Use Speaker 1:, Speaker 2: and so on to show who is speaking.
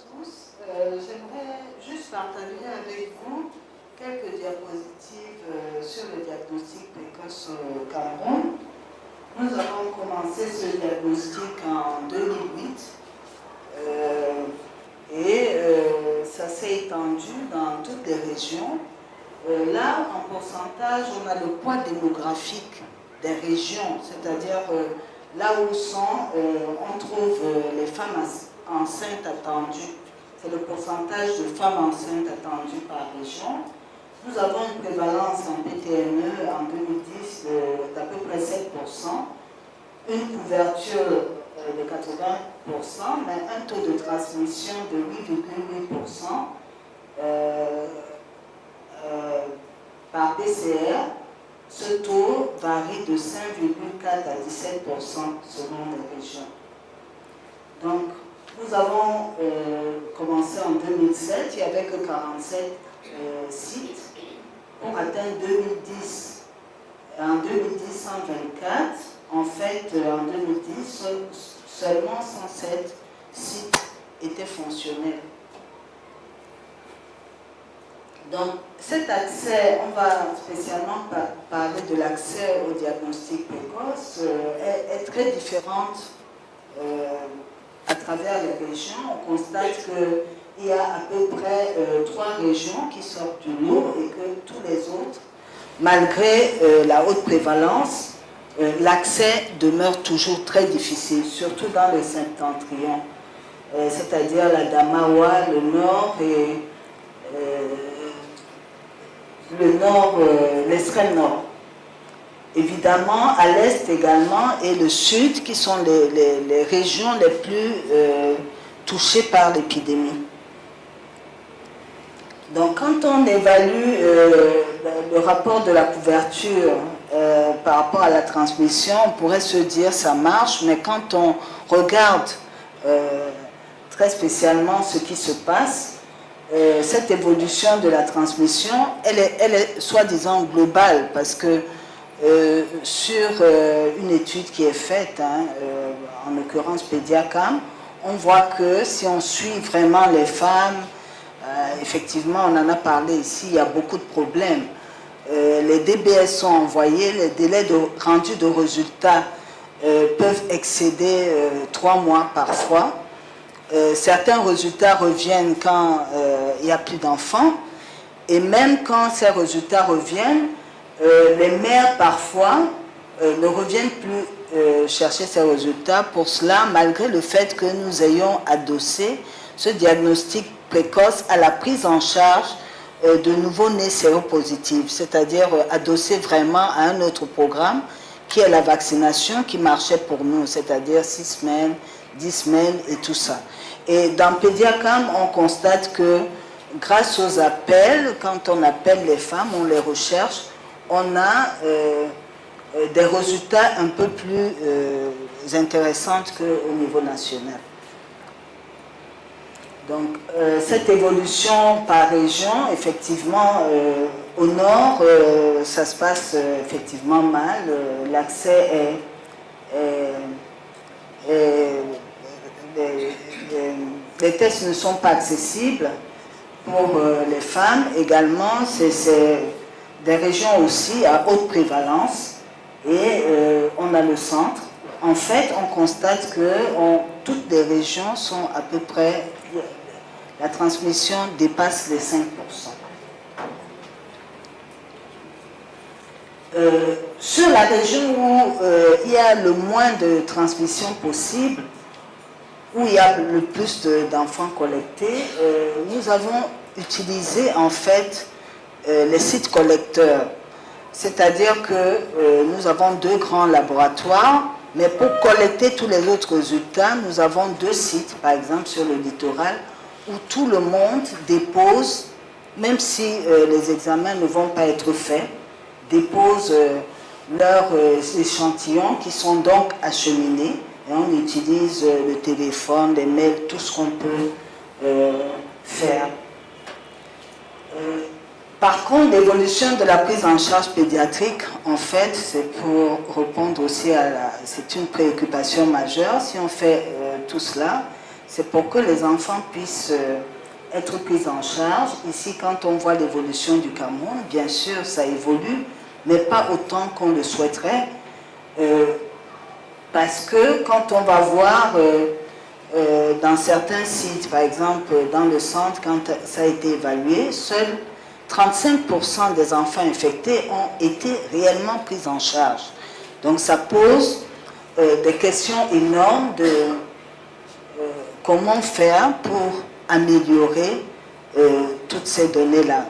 Speaker 1: tous. J'aimerais juste partager avec vous quelques diapositives sur le diagnostic précoce au Cameroun. Nous avons commencé ce diagnostic en 2008 ça s'est étendu dans toutes les régions. Là, en pourcentage, on a le poids démographique des régions, c'est-à-dire là où on trouve les femmes enceintes attendues. C'est le pourcentage de femmes enceintes attendues par région. Nous avons une prévalence en PTME en 2010 d'à peu près 7%, une couverture de 80%, mais un taux de transmission de 8,8% par PCR. Ce taux varie de 5,4 à 17% selon les régions. Donc, nous avons commencé en 2007, il n'y avait que 47 sites. Pour atteindre 2010, en 2010, 124. En fait, en 2010, seulement 107 sites étaient fonctionnels. Donc, cet accès, on va spécialement parler de l'accès au diagnostic précoce, est très différente à travers les régions. On constate qu'il y a à peu près 3 régions qui sortent du lot et que tous les autres, malgré la haute prévalence, l'accès demeure toujours très difficile, surtout dans le septentrion, c'est-à-dire la Damawa, le nord et l'extrême nord. Évidemment, à l'est également et le sud, qui sont les régions les plus touchées par l'épidémie. Donc, quand on évalue le rapport de la couverture par rapport à la transmission, on pourrait se dire ça marche, mais quand on regarde très spécialement ce qui se passe, cette évolution de la transmission, elle est soi-disant globale, parce que sur une étude qui est faite, en l'occurrence Pédiacam, on voit que si on suit vraiment les femmes, effectivement, on en a parlé ici, il y a beaucoup de problèmes. Les DBS sont envoyés, les délais de rendu de résultats peuvent excéder 3 mois parfois. Certains résultats reviennent quand il n'y a plus d'enfants, et même quand ces résultats reviennent, les mères parfois ne reviennent plus chercher ces résultats. Pour cela, malgré le fait que nous ayons adossé ce diagnostic précoce à la prise en charge de nouveau-nés séropositifs, c'est-à-dire adossé vraiment à un autre programme qui est la vaccination qui marchait pour nous, c'est-à-dire 6 semaines, 10 semaines et tout ça. Et dans Pédiacam, on constate que grâce aux appels, quand on appelle les femmes, on les recherche, on a des résultats un peu plus intéressants qu'au niveau national. Donc, cette évolution par région, effectivement, au nord, ça se passe effectivement mal. L'accès les tests ne sont pas accessibles pour les femmes. Également, c'est des régions aussi à haute prévalence. Et on a le centre. En fait, on constate que toutes les régions sont à peu près... La transmission dépasse les 5%. Sur la région où il y a le moins de transmission possible, où il y a le plus d'enfants collectés, nous avons utilisé en fait les sites collecteurs. C'est-à-dire que nous avons 2 grands laboratoires, mais pour collecter tous les autres résultats, nous avons 2 sites, par exemple sur le littoral, où tout le monde dépose, même si les examens ne vont pas être faits, dépose leurs échantillons qui sont donc acheminés. Et on utilise le téléphone, les mails, tout ce qu'on peut faire. Par contre, l'évolution de la prise en charge pédiatrique, en fait, c'est pour répondre aussi c'est une préoccupation majeure. Si on fait tout cela, c'est pour que les enfants puissent être pris en charge. Ici, quand on voit l'évolution du Cameroun, bien sûr, ça évolue, mais pas autant qu'on le souhaiterait. Parce que quand on va voir dans certains sites, par exemple dans le centre, quand ça a été évalué, seuls 35% des enfants infectés ont été réellement pris en charge. Donc ça pose des questions énormes de comment faire pour améliorer toutes ces données-là.